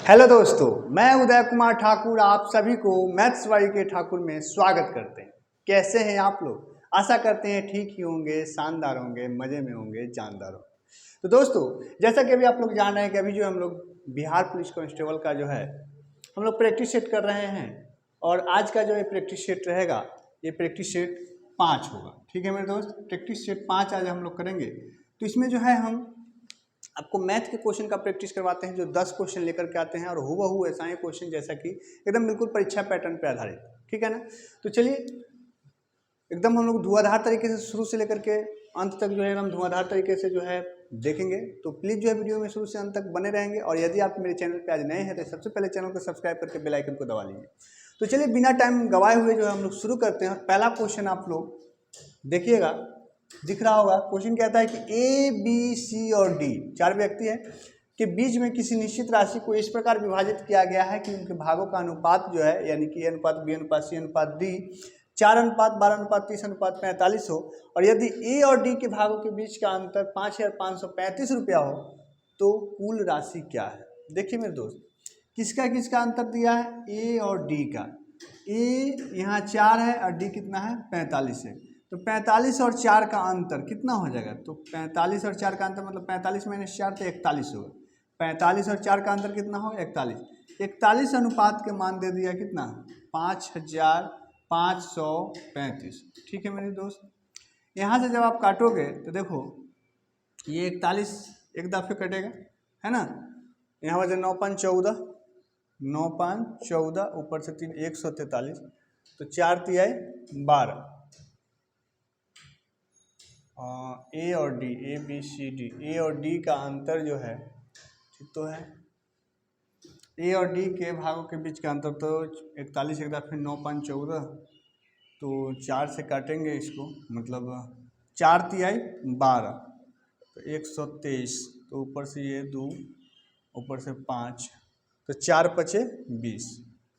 Hello दोस्तों, मैं उदय कुमार ठाकुर आप सभी को मैथ्स वाई के ठाकुर में स्वागत करते हैं। कैसे हैं आप लोग? आशा करते हैं ठीक ही होंगे, शानदार होंगे, मज़े में होंगे, जानदार होंगे। तो दोस्तों, जैसा कि अभी आप लोग जान रहे हैं कि अभी जो हम लोग बिहार पुलिस कांस्टेबल का जो है हम लोग प्रैक्टिस सेट कर रहे हैं और आज का जो ये प्रैक्टिस सेट रहेगा ये प्रैक्टिस सेट 5 होगा। ठीक है मेरे दोस्त, प्रैक्टिस सेट 5 आज हम लोग करेंगे। तो इसमें जो है हम आपको मैथ के क्वेश्चन का प्रैक्टिस करवाते हैं जो 10 क्वेश्चन लेकर के आते हैं और हूबहू ऐसा ही क्वेश्चन जैसा कि एकदम बिल्कुल परीक्षा पैटर्न पे आधारित। ठीक है ना? तो चलिए एकदम हम लोग धुआंधार तरीके से शुरू से लेकर के अंत तक जो है एकदम धुआंधार तरीके से जो है देखेंगे। तो प्लीज़ जो है वीडियो में शुरू से अंत तक बने रहेंगे और यदि आप मेरे चैनल पर आज नए हैं तो सबसे पहले चैनल को सब्सक्राइब करके बेल आइकन को दबा लीजिए। तो चलिए बिना टाइम गवाए हुए जो है हम लोग शुरू करते हैं और पहला क्वेश्चन आप लोग देखिएगा, दिख रहा होगा। क्वेश्चन कहता है कि ए बी सी और डी 4 व्यक्ति हैं के बीच में किसी निश्चित राशि को इस प्रकार विभाजित किया गया है कि उनके भागों का अनुपात जो है यानी कि ए अनुपात बी अनुपात सी अनुपात डी 4 अनुपात 12 अनुपात 30 अनुपात 45 हो और यदि ए और डी के भागों के बीच का अंतर 5,535 रुपया हो तो कुल राशि क्या है? देखिए मेरे दोस्त, किसका किसका अंतर दिया है? ए और डी का। ए यहाँ 4 है और डी कितना है? 45 है। तो 45 और 4 का अंतर कितना हो जाएगा? तो 45 और 4 का अंतर मतलब 45 माइनस 4 तो 41 होगा। 45 और 4 का अंतर कितना होगा? 41। 41 अनुपात के मान दे दिया कितना? 5,535। ठीक है मेरे दोस्त, यहाँ से जब आप काटोगे तो देखो ये 41 एक दफे कटेगा, है ना? यहाँ वजह 9 5 14, 9 5 14 ऊपर से 3 143, तो 4 तिहाई 12। ए और D, A B C D, A और डी का अंतर जो है ठीक तो है। ए और डी के भागों के बीच का अंतर तो 41 एक दफे 9 5 14, तो 4 से काटेंगे इसको मतलब 4 तिहाई 12, तो 123, तो ऊपर से ये 2 ऊपर से 5, तो 4 पचे 20,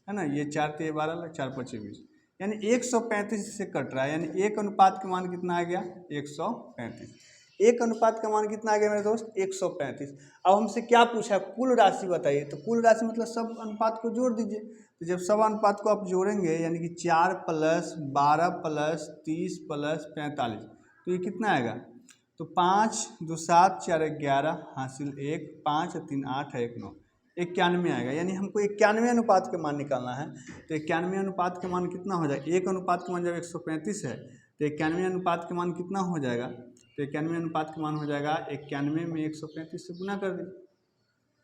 है ना? ये 4 तिहाई 12 4 पचे 20 यानी 135 से कट रहा है। यानी एक अनुपात का मान कितना आ गया? 135। एक अनुपात का मान कितना आ गया मेरे दोस्त? 135। अब हमसे क्या पूछा है? कुल राशि बताइए। तो कुल राशि मतलब सब अनुपात को जोड़ दीजिए। तो जब सब अनुपात को आप जोड़ेंगे यानी कि 4 + 12 + 30 + 45, तो ये कितना आएगा? तो 5 2 7 4 11 हासिल 1 5 3 8 1 9, 91 आएगा। यानी हमको 91 अनुपात के मान निकालना है। तो 91 अनुपात के मान कितना हो जाएगा? एक अनुपात के मान जब 135 है तो 91 अनुपात के मान कितना हो जाएगा? तो 91 अनुपात के मान हो जाएगा 91 में 135 से गुना कर दें,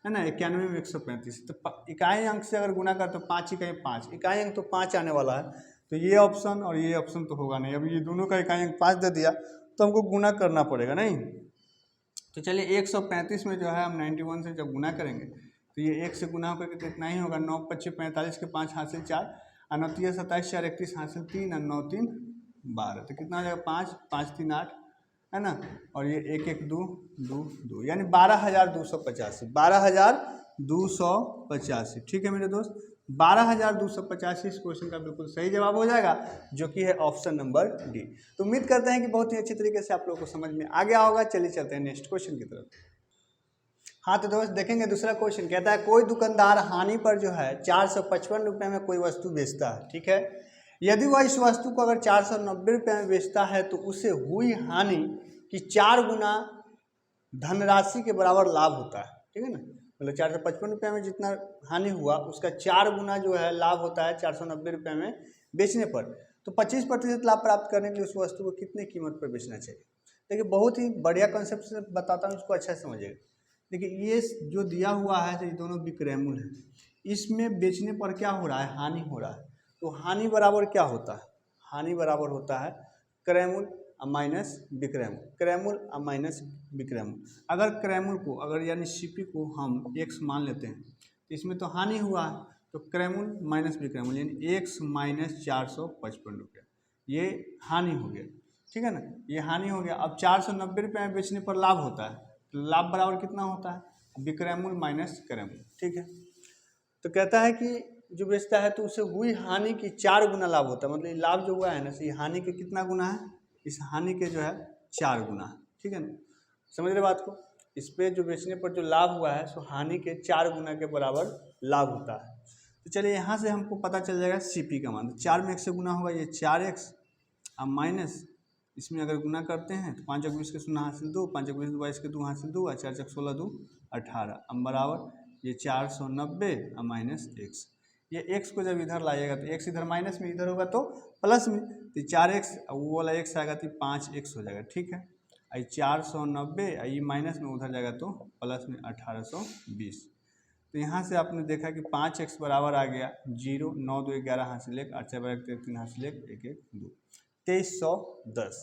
है ना? 91 में 135, तो इकाई अंक से अगर गुना कर तो 5 इकाई 5, इकाई अंक तो 5 आने वाला है। तो ये ऑप्शन और ये ऑप्शन तो होगा नहीं। अब ये दोनों का इकाई अंक 5 दे दिया तो हमको गुना करना पड़ेगा नहीं। तो चलिए 135 में जो है हम 91 से जब गुना करेंगे तो ये 1 से गुना होकर के इतना ही होगा। 9 × 5 = 45 के 5 हासिल 4 और 9 × 3 = 27 4 × 31 हासिल 3 और 9 3 12, तो कितना हो जाएगा? 5 5 3 8, है ना? और ये 1 1 2 2 2 यानी 12,285, 12,285। ठीक है मेरे दोस्त, 12,285 इस क्वेश्चन का बिल्कुल सही जवाब हो जाएगा जो कि है ऑप्शन नंबर डी। तो उम्मीद करते हैं कि बहुत ही अच्छी तरीके से आप लोगों को समझ में आ गया होगा। चलिए चलते हैं नेक्स्ट क्वेश्चन की तरफ। हाँ तो दोस्त देखेंगे दूसरा क्वेश्चन कहता है कोई दुकानदार हानि पर जो है 455 रुपये में कोई वस्तु बेचता है। ठीक है, यदि वह इस वस्तु को अगर 490 रुपये में बेचता है तो उसे हुई हानि की 4 गुना धनराशि के बराबर लाभ होता है। ठीक है ना? मतलब 455 रुपये में जितना हानि हुआ उसका 4 गुना जो है लाभ होता है 490 रुपये में बेचने पर। तो 25% लाभ प्राप्त करने के लिए उस वस्तु को कितने कीमत पर बेचना चाहिए? देखिए बहुत ही बढ़िया कॉन्सेप्ट से बताता हूँ, इसको अच्छा समझिएगा। देखिए ये जो दिया हुआ है ये दोनों विक्रयमूल्य है, इसमें बेचने पर क्या हो रहा है? हानि हो रहा है। तो हानि बराबर क्या होता है? हानि बराबर होता है क्रयमूल्य माइनस विक्रयमूल्य, क्रयमूल्य माइनस विक्रयमूल्य। अगर क्रयमूल्य को अगर यानी सीपी को हम x मान लेते हैं तो इसमें तो हानि हुआ है, तो क्रयमूल्य माइनस विक्रयमूल्य यानी x - 455 रुपये, ये हानि हो गया। ठीक है ना? ये हानि हो गया। अब 490 रुपये में बेचने पर लाभ होता है, तो लाभ बराबर कितना होता है? विक्रयमूल्य माइनस क्रयमूल्य। ठीक है, तो कहता है कि जो बेचता है तो उसे हुई हानि की 4 गुना लाभ होता है। मतलब लाभ जो हुआ है ना, ये हानि के कितना गुना है? इस हानि के जो है 4 गुना है। ठीक है ना? समझ रहे बात को? इस पे जो बेचने पर जो लाभ हुआ है सो हानि के 4 गुना के बराबर लाभ होता है। तो चलिए यहाँ से हमको पता चल जाएगा CP का मान। 4 में 1 से गुना होगा, ये 4x अब माइनस इसमें अगर गुना करते हैं तो 5 × 20 के 0 हासिल 2, 5 × 20 = 22 के 2 हासिल 2 और 4 × 16 = 2 18 अब बराबर ये 490 और माइनस x। ये x को जब इधर लाइएगा तो x इधर माइनस में, इधर होगा तो प्लस में, तो 4x वो वाला x आएगा तो 5x हो जाएगा। ठीक है, आई 490 ये माइनस में उधर जाएगा तो प्लस में 1820। तो यहाँ से आपने देखा कि 5x बराबर आ गया 0, 9 2 11 हासिल 1, 8 4 3 हासिल 1, 1 1 2 2310।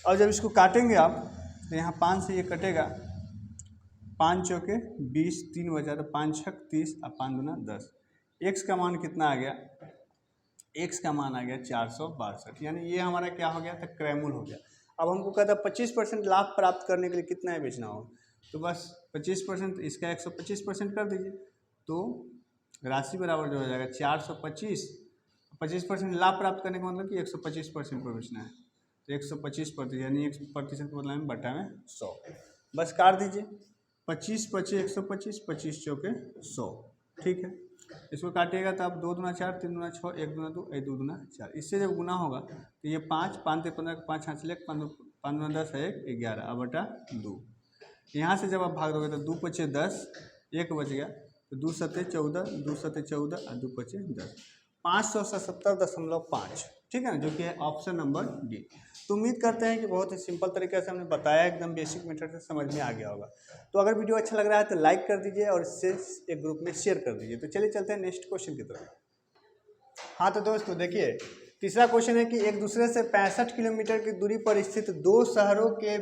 और जब इसको काटेंगे आप तो यहाँ 5 से ये कटेगा, 5 चौके 20, 3 बचा तो 5 छक 30 और 5 दूना 10। x का मान कितना आ गया? x का मान आ गया 462, यानी ये हमारा क्या हो गया था? क्रैमूल हो गया। अब हमको कहता है 25% लाभ प्राप्त करने के लिए कितना है बेचना होगा, तो बस 25% इसका 125% कर दीजिए, तो राशि बराबर जो हो जाएगा 425। 25% लाभ प्राप्त करने का मतलब कि 125% पर बेचना है, तो 125% यानी 1% के बदला में बटा में 100, बस काट दीजिए। 25 25 125, 25 चौके 100। ठीक है, इसको काटिएगा तो आप 2 दूना 4, 3 दूना 6, 1 दूना 2, 1 2 दूना 4। इससे जब गुना होगा तो ये 5 5 से 15, 5 हासिल 1, 5 दूना 10 है 1 11 अब बटा 2। यहाँ से जब आप भाग दोगे तो 2 पचे 10, 1 बच गया तो 2 सत्ते 14, 2 सत्ते 14 और 2 पचे 10, 577.5। ठीक है ना, जो कि है ऑप्शन नंबर डी। तो उम्मीद करते हैं कि बहुत ही सिंपल तरीके से हमने बताया, एकदम बेसिक मेथड से समझ में आ गया होगा। तो अगर वीडियो अच्छा लग रहा है तो लाइक कर दीजिए और इससे एक ग्रुप में शेयर कर दीजिए। तो चलिए चलते हैं नेक्स्ट क्वेश्चन की तरफ। हाँ तो दोस्तों देखिए, तीसरा क्वेश्चन है कि एक दूसरे से 65 किलोमीटर की दूरी पर स्थित 2 शहरों के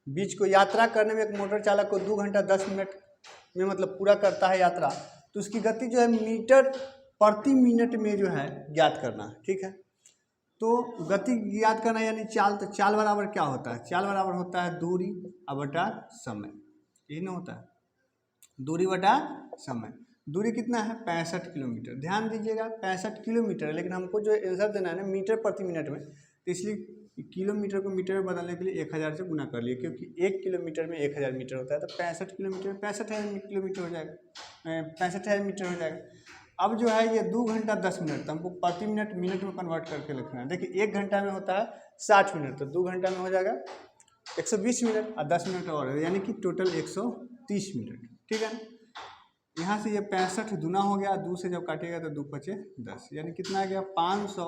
बीच को यात्रा करने में एक मोटर चालक को 2 घंटा 10 मिनट में मतलब पूरा करता है यात्रा, तो उसकी गति जो है मीटर प्रति मिनट में जो है ज्ञात करना है। ठीक है, तो गति ज्ञात करना यानी चाल, तो चाल बराबर क्या होता है? चाल बराबर होता है दूरी बटा समय, यही ना होता है, दूरी बटा समय। दूरी कितना है? 65 किलोमीटर। ध्यान दीजिएगा 65 किलोमीटर है, लेकिन हमको जो आंसर देना है ना मीटर प्रति मिनट में, तो इसलिए किलोमीटर को मीटर में बदलने के लिए 1000 से गुना कर लिए, क्योंकि 1 किलोमीटर में 1000 मीटर होता है, तो 65 किलोमीटर में 65,000 किलोमीटर हो जाएगा, 65,000 मीटर हो जाएगा। अब जो है ये 2 घंटा 10 मिनट, तो हमको प्रति मिनट मिनट में कन्वर्ट करके लिखना है। देखिए 1 घंटा में होता है 60 मिनट, तो 2 घंटा में हो जाएगा 120 मिनट और 10 मिनट और, यानी कि टोटल 130 मिनट। ठीक है, यहाँ से ये 65 दूना हो गया, 2 से जब काटिएगा तो 2 पचे 10, यानी कितना आ गया? 500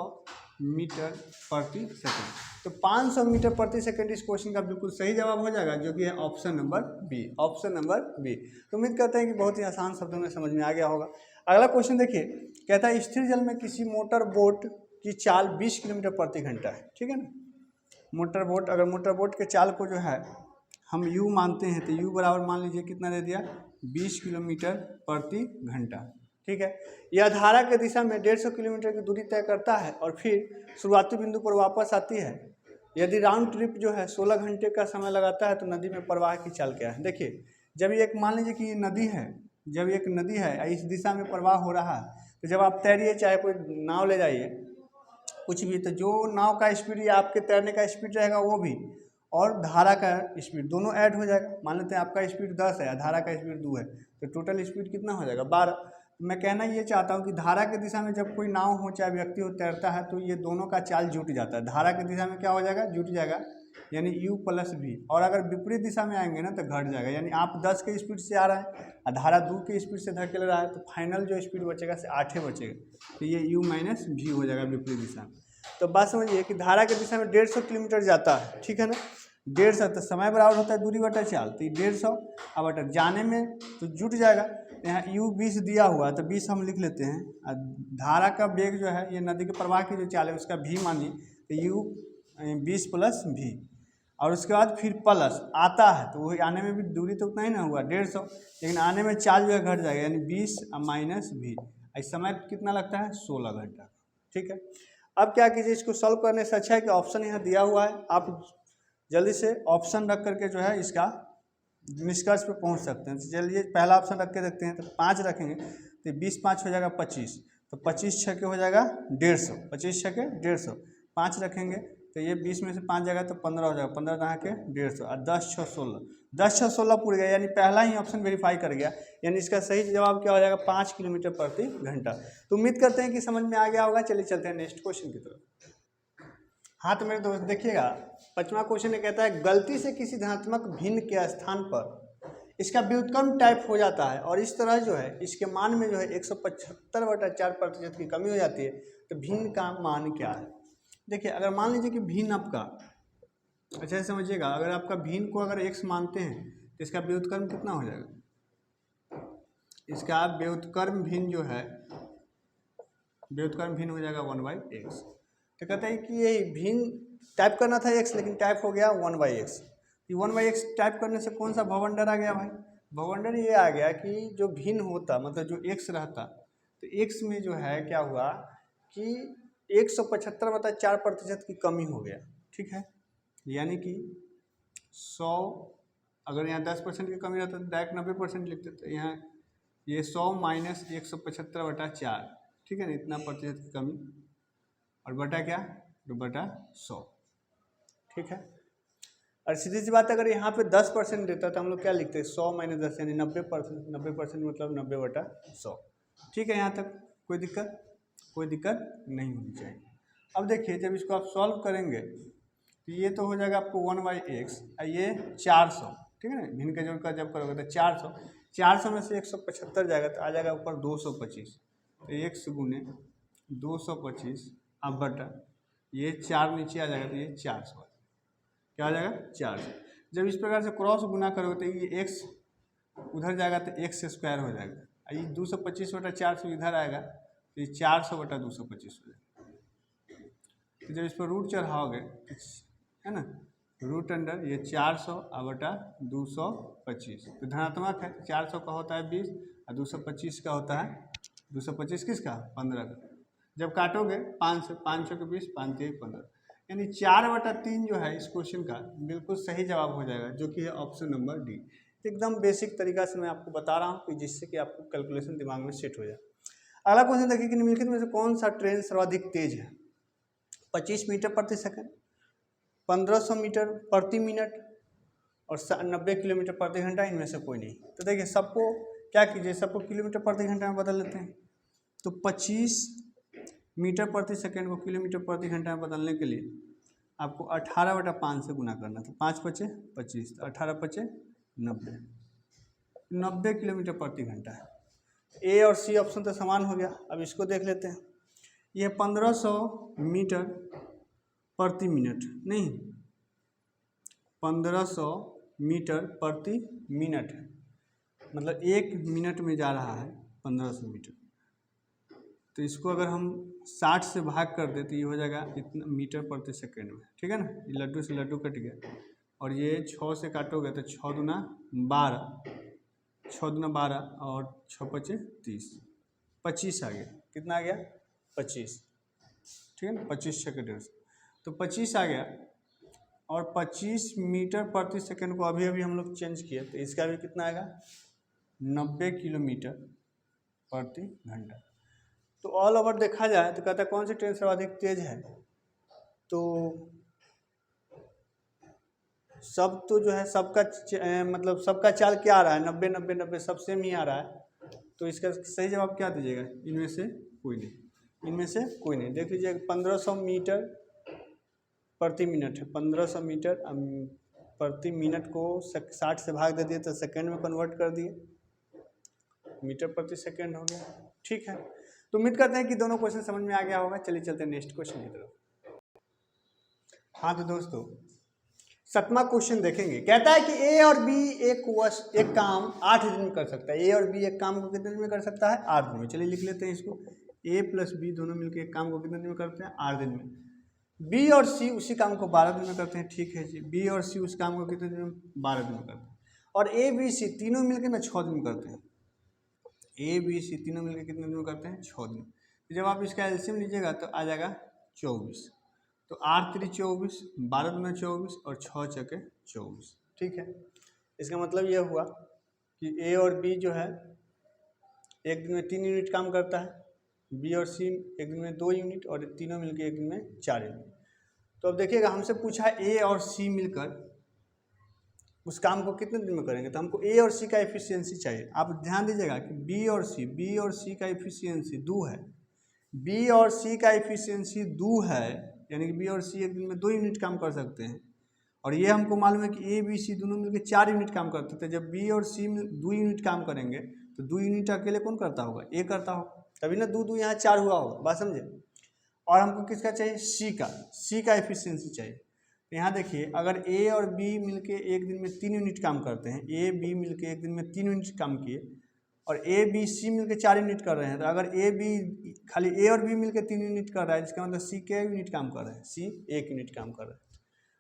मीटर प्रति सेकंड। तो 500 मीटर प्रति सेकंड इस क्वेश्चन का बिल्कुल सही जवाब हो जाएगा, जो कि है option number B. Option number B. तो उम्मीद करते हैं कि बहुत ही आसान शब्दों में समझ में आ गया होगा। अगला क्वेश्चन देखिए, कहता है स्थिर जल में किसी मोटर बोट की चाल 20 किलोमीटर प्रति घंटा है। ठीक है ना, मोटर बोट, अगर मोटर बोट के चाल को जो है हम u मानते हैं तो u बराबर मान लीजिए कितना दे दिया? 20 किलोमीटर प्रति घंटा। ठीक है, यह धारा के दिशा में 150 किलोमीटर की दूरी तय करता है और फिर शुरुआती बिंदु पर वापस आती है। यदि राउंड ट्रिप जो है 16 घंटे का समय लगाता है तो नदी में प्रवाह की चाल क्या है? देखिए जब ये एक मान लीजिए कि ये नदी है, जब एक नदी है इस दिशा में प्रवाह हो रहा है, तो जब आप तैरिए, चाहे कोई नाव ले जाइए कुछ भी, तो जो नाव का स्पीड या आपके तैरने का स्पीड रहेगा वो भी, और धारा का स्पीड दोनों ऐड हो जाएगा। मान लेते हैं आपका स्पीड 10 है, धारा का स्पीड 2 है, तो टोटल स्पीड कितना हो जाएगा? 12। मैं कहना ये चाहता हूँ कि धारा की दिशा में जब कोई नाव हो चाहे व्यक्ति हो तैरता है तो ये दोनों का चाल जुट जाता है। धारा की दिशा में क्या हो जाएगा? जुट जाएगा, यानी u + v। और अगर विपरीत दिशा में आएंगे ना तो घट जाएगा, यानी आप 10 के स्पीड से आ रहे हैं और धारा 2 के स्पीड से धकेल रहा है, तो फाइनल जो स्पीड बचेगा से 8 बचेगा, तो ये u - v हो जाएगा विपरीत दिशा में। तो बात समझिए कि धारा की दिशा में 150 किलोमीटर जाता है। ठीक है ना, 150, तो समय बराबर होता है दूरी बटा चाल, तो 150 अब बटा जाने में तो जुट जाएगा। यहाँ u 20 दिया हुआ है तो 20 हम लिख लेते हैं, और धारा का वेग जो है ये नदी के प्रवाह की जो चाल है उसका v मानिए, तो u 20 + v, और उसके बाद फिर प्लस आता है तो वही आने में भी दूरी तो उतना ही ना हुआ 150, लेकिन आने में चाल जो है घट जाएगा, यानी 20 - v। इस समय कितना लगता है? 16 घंटा। ठीक है, अब क्या कीजिए, इसको सॉल्व करने से अच्छा है कि ऑप्शन यहाँ दिया हुआ है, आप जल्दी से ऑप्शन रख करके जो है इसका निष्कर्ष पे पहुँच सकते हैं। तो चलिए पहला ऑप्शन रख के देखते हैं, तो 5 रखेंगे तो 20 × 5 हो जाएगा 25, तो 25 × 6 हो जाएगा 150, 25 × 6 150, 5 रखेंगे तो ये 20 में से 5 जाएगा तो 15 हो जाएगा, 15 कहाँ के 150 और 10 6 16, 10 6 16 पूरे गया, यानी पहला ही ऑप्शन वेरीफाई कर गया, यानी इसका सही जवाब क्या हो जाएगा 5 किलोमीटर प्रति घंटा। तो उम्मीद करते हैं कि समझ में आ गया होगा। चलिए चलते हैं नेक्स्ट क्वेश्चन की तरफ। हाँ तो मेरे दोस्त देखिएगा, 5वां क्वेश्चन ये कहता है गलती से किसी धनात्मक भिन्न के स्थान पर इसका व्युत्क्रम टाइप हो जाता है और इस तरह जो है इसके मान में जो है 175/4% की कमी हो जाती है, तो भिन्न का मान क्या है। देखिए अगर मान लीजिए कि भिन्न आपका, अच्छा से समझिएगा, अगर आपका भिन्न को अगर x मानते हैं तो इसका व्युत्क्रम कितना हो जाएगा, इसका व्युत्क्रम भिन्न जो है, व्युत्क्रम भिन्न हो जाएगा 1/x। तो कहते हैं कि ये भिन्न टाइप करना था x, लेकिन टाइप हो गया 1/x। 1/x टाइप करने से कौन सा भवंडर आ गया भाई, भवंडर ये आ गया कि जो भिन्न होता मतलब जो x रहता, तो x में जो है क्या हुआ कि 175/4% की कमी हो गया, ठीक है। यानी कि 100, अगर यहाँ 10% की कमी रहता तो डायरेक्ट 90% लिखते, तो यहाँ ये 100 माइनस 175/4, ठीक है ना, इतना प्रतिशत की कमी, और बटा क्या, तो बटा 100, ठीक है। और सीधी सी बात अगर यहाँ पे 10% देता तो हम लोग क्या लिखते हैं 100 माइनस 10 यानी 90%, 90% मतलब 90/100, ठीक है। यहाँ तक कोई दिक्कत नहीं होनी चाहिए। अब देखिए जब इसको आप सॉल्व करेंगे तो ये तो हो जाएगा आपको 1/x, ये 400, ठीक है ना, भिन्न के जोड़ का जब करोगे तो 400 में से 175 जाएगा तो आ जाएगा ऊपर 225, तो x गुने 225 अब बटा ये 4 नीचे आ जाएगा तो ये 400, क्या आ जाएगा 400। जब इस प्रकार से क्रॉस गुना करोगे तो ये x उधर जाएगा तो x स्क्वायर हो जाएगा, ये 225/400 इधर आएगा तो ये 400/225 हो जाएगा। तो जब इस पर रूट चढ़ाओगे है ना, रूट अंडर ये 400/225, तो धनात्मक है, 400 का होता है 20 और 225 का होता है 225 किसका 15 का। जब काटोगे 5 से 500 के 20, 5 3 15, यानी 4/3 जो है इस क्वेश्चन का बिल्कुल सही जवाब हो जाएगा, जो कि है ऑप्शन नंबर डी। एकदम बेसिक तरीका से मैं आपको बता रहा हूँ कि जिससे कि आपको कैलकुलेशन दिमाग में सेट हो जाए। अगला क्वेश्चन देखिए कि निम्नलिखित में से कौन सा ट्रेन सर्वाधिक तेज है, 25 मीटर प्रति सेकंड, 1500 मीटर प्रति मिनट और 90 किलोमीटर प्रति घंटा, इनमें से कोई नहीं। तो देखिए सबको क्या कीजिए, सबको किलोमीटर प्रति घंटा में बदल लेते हैं। तो 25 मीटर प्रति सेकंड को किलोमीटर प्रति घंटा में बदलने के लिए आपको 18/5 से गुना करना था, 5 पचे 25, 18 पचे 90 किलोमीटर प्रति घंटा है। ए और सी ऑप्शन तो समान हो गया। अब इसको देख लेते हैं, यह 1500 मीटर प्रति मिनट नहीं, 1500 मीटर प्रति मिनट है, मतलब 1 मिनट में जा रहा है 1500 मीटर। तो इसको अगर हम 60 से भाग कर दें तो ये हो जाएगा इतना मीटर प्रति सेकंड में, ठीक है ना। ये लड्डू से लड्डू कट गया, और ये 6 से काटोगे तो 6 दूना 12, 6 दूना 12 और 6 पचे 30, 25 आ गया। कितना आ गया 25, ठीक है ना, 25 सेकंड, तो 25 आ गया। और 25 मीटर प्रति सेकंड को अभी अभी हम लोग चेंज किए, तो इसका भी कितना आएगा 90 किलोमीटर प्रति घंटा। तो ऑल ओवर देखा जाए तो कहता है कौन सी ट्रेन सर्वाधिक तेज है, तो सब तो जो है सबका मतलब सबका चाल क्या आ रहा है 90 90 90, सब सेम ही आ रहा है। तो इसका सही जवाब क्या दीजिएगा, इनमें से कोई नहीं, इनमें से कोई नहीं। देख लीजिए 1500 मीटर प्रति मिनट है, 1500 मीटर प्रति मिनट को 60 से भाग दे दिए तो सेकंड में कन्वर्ट कर दिए, मीटर प्रति सेकंड हो गया, ठीक है। तो उम्मीद करते हैं कि दोनों क्वेश्चन समझ में आ गया होगा। चलिए चलते हैं नेक्स्ट क्वेश्चन की तरफ। हाँ तो दोस्तों 7वां क्वेश्चन देखेंगे, कहता है कि ए और बी एक काम 8 दिन में कर सकता है। ए और बी एक काम को कितने दिन में कर सकता है 8 दिन में। चलिए लिख लेते हैं इसको, ए प्लस बी दोनों मिलकर एक काम को कितने दिन में करते हैं 8 दिन में। बी और सी उसी काम को 12 दिन में करते हैं, ठीक है जी। बी और सी उस काम को कितने दिन में 12 दिन में करते हैं। और ए बी सी तीनों मिलकर ना 6 दिन में करते हैं। ए बी सी तीनों मिलकर कितने दिन में करते हैं 6 दिन। तो जब आप इसका एलसीएम लीजिएगा तो आ जाएगा 24। तो 8 3 24, 12 दूना 24 और 6 छके 24, ठीक है। इसका मतलब यह हुआ कि ए और बी जो है एक दिन में 3 यूनिट काम करता है, बी और सी एक दिन में 2 यूनिट और तीनों मिलकर एक दिन में 4 यूनिट। तो अब देखिएगा हमसे पूछा ए और सी मिलकर उस काम को कितने दिन में करेंगे, तो हमको ए और सी का एफिशिएंसी चाहिए। आप ध्यान दीजिएगा कि बी और सी का एफिशिएंसी 2 है, बी और सी का एफिशिएंसी 2 है, यानी कि बी और सी एक दिन में 2 यूनिट काम कर सकते हैं। और ये हमको मालूम है कि ए बी सी दोनों मिलकर 4 यूनिट काम करते थे। जब बी और सी 2 यूनिट काम करेंगे तो 2 यूनिट अकेले कौन करता होगा, ए करता होगा, तभी ना 2 2 यहाँ 4 हुआ होगा, बात समझे। और हमको किसका चाहिए, सी का एफिशिएंसी चाहिए। तो यहाँ देखिए अगर ए और बी मिलके एक दिन में 3 यूनिट काम करते हैं, ए बी मिलके एक दिन में 3 यूनिट काम किए और ए बी सी मिलके 4 यूनिट कर रहे हैं, तो अगर ए बी खाली ए और बी मिलके 3 यूनिट कर रहा है, जिसका मतलब सी के यूनिट काम कर रहा है, सी 1 यूनिट काम कर रहा है।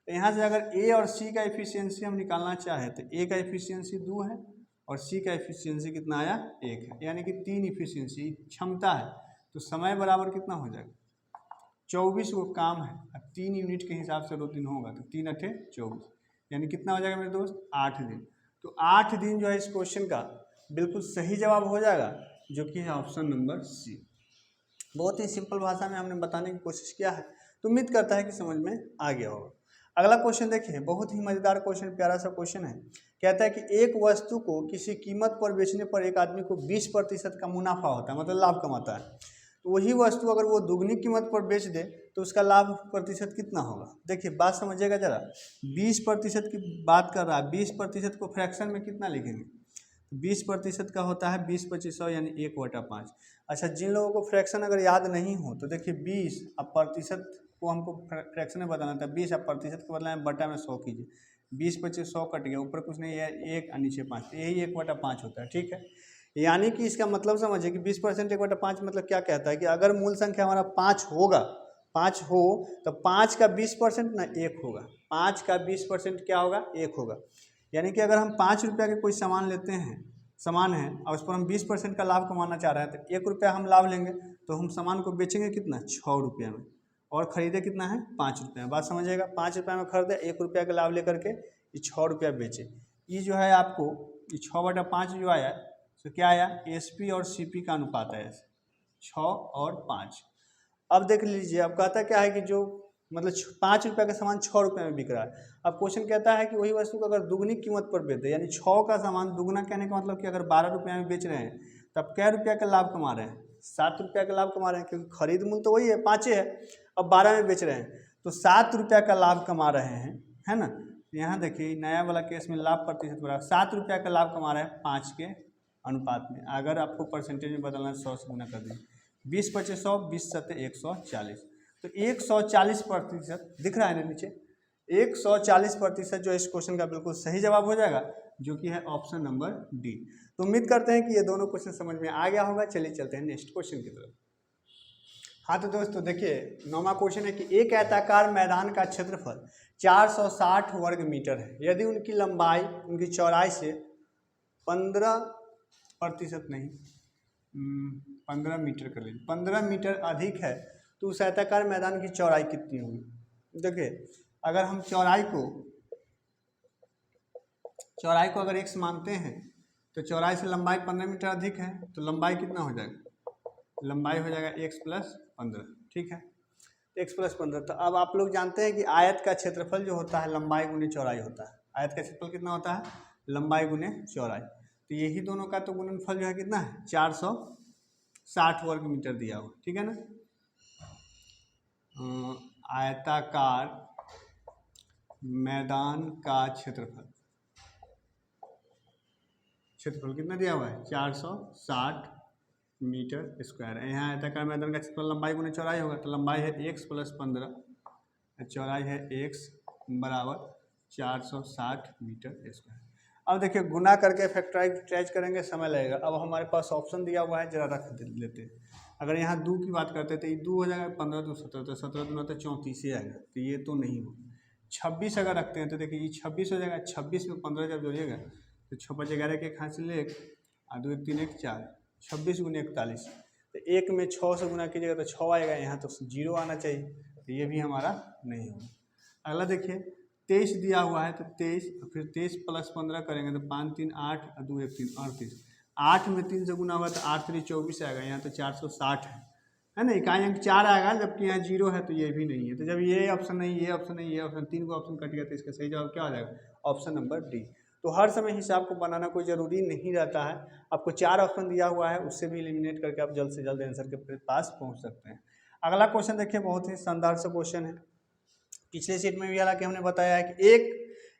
तो यहाँ से अगर ए और सी का एफिशिएंसी हम निकालना चाहें तो ए का एफिशिएंसी 2 है और सी का एफिशिएंसी कितना आया, 1 है, यानी कि 3 एफिशिएंसी क्षमता है। तो समय बराबर कितना हो जाएगा, 24 वो काम है। अब 3 यूनिट के हिसाब से 2 दिन होगा तो 3 अठे 24, यानी कितना हो जाएगा मेरे दोस्त, 8 दिन। तो 8 दिन जो है इस क्वेश्चन का बिल्कुल सही जवाब हो जाएगा, जो कि है ऑप्शन नंबर सी। बहुत ही सिंपल भाषा में हमने बताने की कोशिश किया है, तो उम्मीद करता है कि समझ में आ गया होगा। अगला क्वेश्चन देखिए, बहुत ही मज़ेदार क्वेश्चन, प्यारा सा क्वेश्चन है। कहता है कि एक वस्तु को किसी कीमत पर बेचने पर एक आदमी को 20% का मुनाफा होता है, मतलब लाभ कमाता है। तो वही वस्तु अगर वो दुगनी कीमत पर बेच दे तो उसका लाभ प्रतिशत कितना होगा। देखिए बात समझिएगा जरा, 20% की बात कर रहा है, 20% को फ्रैक्शन में कितना लिखेंगे, 20% का होता है 20 25 100 यानी 1/5। अच्छा, जिन लोगों को फ्रैक्शन अगर याद नहीं हो तो देखिए 20 अब प्रतिशत को हमको फ्रैक्शन में बताना था, 20 अब प्रतिशत को बदला बटा में 100 कीजिए, 20 25 100 कट गया, ऊपर कुछ नहीं है 1 और नीचे 5, यही 1/5 होता है, ठीक है। यानी कि इसका मतलब समझिए कि 20% 1/5 मतलब क्या कहता है कि अगर मूल संख्या हमारा 5 होगा, 5 हो तो 5 का 20% ना 1 होगा, 5 का 20% क्या होगा, 1 होगा। यानी कि अगर हम 5 रुपया के कोई सामान लेते हैं, सामान है और उस पर हम 20% का लाभ कमाना चाह रहे हैं, तो 1 रुपया हम लाभ लेंगे, तो हम सामान को बेचेंगे कितना, 6 रुपये में, और ख़रीदे कितना है, 5 रुपये में। बात समझिएगा, 5 रुपये में खरीदे, 1 रुपया का लाभ लेकर के ये 6 रुपया बेचे। ये जो है आपको ये 6/5 जो आया तो क्या आया, एसपी और सीपी का अनुपात है 6 और 5। अब देख लीजिए, अब कहता क्या है कि जो मतलब 5 रुपये का सामान 6 रुपये में बिक रहा है। अब क्वेश्चन कहता है कि वही वस्तु को अगर दुगनी कीमत पर बेच दे, यानी 6 का सामान दुगना, कहने का मतलब कि अगर 12 रुपये में बेच रहे हैं तो अब क्या रुपया का लाभ कमा रहे हैं, 7 रुपया का लाभ कमा रहे हैं, क्योंकि खरीद मूल्य तो वही है, 5 है, अब 12 में बेच रहे हैं तो 7 रुपया का लाभ कमा रहे हैं, है ना। यहाँ देखिए नया वाला केस में लाभ प्रतिशत बराबर 7 रुपया का लाभ कमा रहे हैं 5 के अनुपात में। अगर आपको परसेंटेज में बदलना है 100 से गुना कर दीजिए, 20 25 100, 20 7 140, तो 140% दिख रहा है ना नीचे, 140% जो इस क्वेश्चन का बिल्कुल सही जवाब हो जाएगा, जो कि है ऑप्शन नंबर डी। तो उम्मीद करते हैं कि ये दोनों क्वेश्चन समझ में आ गया होगा। चलिए चलते हैं नेक्स्ट क्वेश्चन की तरफ। हाँ तो दोस्तों देखिए 9वां क्वेश्चन है कि एक आयताकार मैदान का क्षेत्रफल 460 वर्ग मीटर है, यदि उनकी लंबाई उनकी चौड़ाई से 15% नहीं 15 मीटर कर लीजिए, 15 मीटर अधिक है तो उस आयताकार मैदान की चौड़ाई कितनी होगी। देखिए अगर हम चौड़ाई को अगर x मानते हैं तो चौड़ाई से लंबाई 15 मीटर अधिक है, तो लंबाई कितना हो जाएगा, लंबाई हो जाएगा x + 15, ठीक है, x + 15। तो अब आप लोग जानते हैं कि आयत का क्षेत्रफल जो होता है लंबाई गुने चौड़ाई होता है। आयत का क्षेत्रफल कितना होता है, लंबाई गुने चौड़ाई, तो यही दोनों का तो गुणनफल जो है कितना है, 460 वर्ग मीटर दिया हुआ, ठीक है ना। आयताकार मैदान का क्षेत्रफल कितना दिया हुआ है, 460 मीटर स्क्वायर है। यहाँ आयताकार मैदान का क्षेत्रफल लंबाई गुने चौड़ाई होगा, तो लंबाई है x + 15, चौड़ाई है x बराबर 460 मीटर स्क्वायर। अब देखिए गुना करके फैक्टराइज करेंगे, समय लगेगा। अब हमारे पास ऑप्शन दिया हुआ है, जरा रख लेते हैं। अगर यहाँ 2 की बात करते हैं तो ये 2 हो जाएगा, 15 2 17, तो 17 2 तो 34 ही आएगा, तो ये तो नहीं हो। 26 अगर रखते हैं तो देखिए ये 26 हो जाएगा, 26 में 15 जब जोड़िएगा तो 6 5 11 के 1 हाथ से 1 और 2 1 3 1 4, 26 × 41, तो 1 में 6 से गुना कीजिएगा तो 6 आएगा, यहाँ तो 0 आना चाहिए, तो ये भी हमारा नहीं होगा। अगला देखिए 23 दिया हुआ है, तो 23 फिर 23 + 15 करेंगे तो 5 3 8 और 2 1 3 38, 8 में 3 से गुना हुआ तो 8 3 24 आएगा, यहाँ तो 460 है, है ना, इकाई अंक 4 आएगा, जबकि यहाँ 0 है तो ये भी नहीं है। तो जब ये ऑप्शन नहीं, ये ऑप्शन नहीं, ये ऑप्शन, 3 को ऑप्शन कट गया तो इसका सही जवाब क्या हो जाएगा, ऑप्शन नंबर डी। तो हर समय हिसाब को बनाना कोई ज़रूरी नहीं रहता है, आपको 4 ऑप्शन दिया हुआ है, उससे भी एलिमिनेट करके आप जल्द से जल्द आंसर के पास पहुँच सकते हैं। अगला क्वेश्चन देखिए, बहुत ही शानदार सा क्वेश्चन है। पिछले सीट में भी हालांकि हमने बताया है कि एक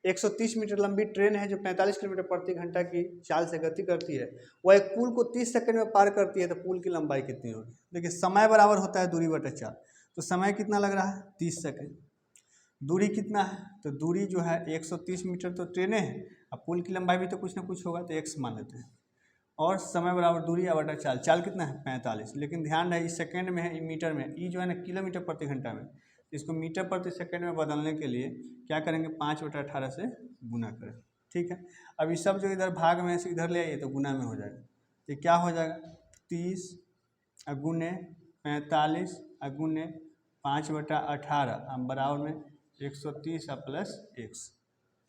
130 मीटर लंबी ट्रेन है जो 45 किलोमीटर प्रति घंटा की चाल से गति करती है, वह एक पुल को 30 सेकंड में पार करती है, तो पुल की लंबाई कितनी होगी। देखिए समय बराबर होता है दूरी बटा चाल, तो समय कितना लग रहा है 30 सेकंड, दूरी कितना है, तो दूरी जो है 130 मीटर तो ट्रेनें हैं, अब पुल की लंबाई भी तो कुछ ना कुछ होगा, तो x मान लेते हैं, और समय बराबर दूरी या बटा चाल, चाल कितना है 45, लेकिन ध्यान रहे इस सेकंड में है, मीटर में, ई जो है ना किलोमीटर प्रति घंटा में, इसको मीटर प्रति सेकंड में बदलने के लिए क्या करेंगे, 5/18 से गुना करें, ठीक है। अब ये सब जो इधर भाग में से इधर ले आइए तो गुना में हो जाएगा, तो क्या हो जाएगा 30 गुने 45 गुने 5/18 बराबर में 130 प्लस x,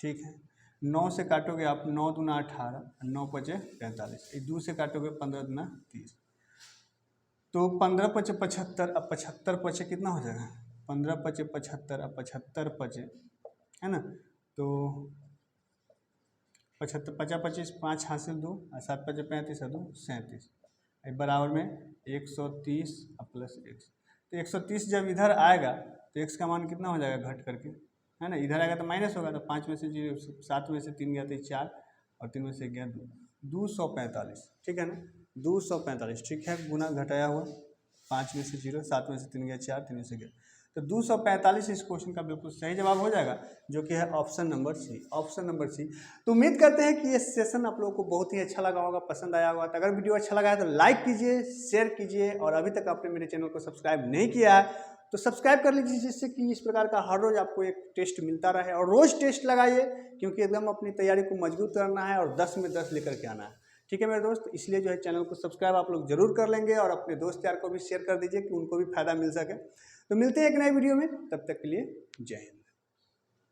ठीक है। 9 से काटोगे आप, 9 दूना 18, 9 पचे 45, 2 से काटोगे 15 दूना 30, तो 15 पचे 75, अब 75 पचे कितना हो जाएगा, 15 पचे 75, अब 75 पचे, है ना, तो 75 50 25 5 हासिल 2 और 7 पचे 35 और 2 37, बराबर में 130 प्लस x, तो 130 जब इधर आएगा तो x का मान कितना हो जाएगा घट करके, है ना, इधर आएगा तो माइनस होगा, तो 5 में से 0, 7 में से 3 गया तो 4 और 3 में से गया 2, 245, ठीक है ना, 245, ठीक है, गुना घटाया हुआ, 5 में से 0, 7 में से 3 गया 4, 3 में से गया, तो 245 इस क्वेश्चन का बिल्कुल सही जवाब हो जाएगा, जो कि है option number C, option number C. तो उम्मीद करते हैं कि ये सेशन आप लोगों को बहुत ही अच्छा लगा होगा, पसंद आया होगा। तो अगर वीडियो अच्छा लगा है तो लाइक कीजिए, शेयर कीजिए, और अभी तक आपने मेरे चैनल को सब्सक्राइब नहीं किया है तो सब्सक्राइब कर लीजिए, जिससे कि इस प्रकार का हर रोज़ आपको एक टेस्ट मिलता रहे, और रोज़ टेस्ट लगाइए, क्योंकि एकदम अपनी तैयारी को मजबूत करना है और 10 में 10 लेकर के आना है, ठीक है मेरे दोस्त। इसलिए जो है चैनल को सब्सक्राइब आप लोग जरूर कर लेंगे, और अपने दोस्त यार को भी शेयर कर दीजिए कि उनको भी फायदा मिल सके। तो मिलते हैं एक नए वीडियो में, तब तक के लिए जय हिंद।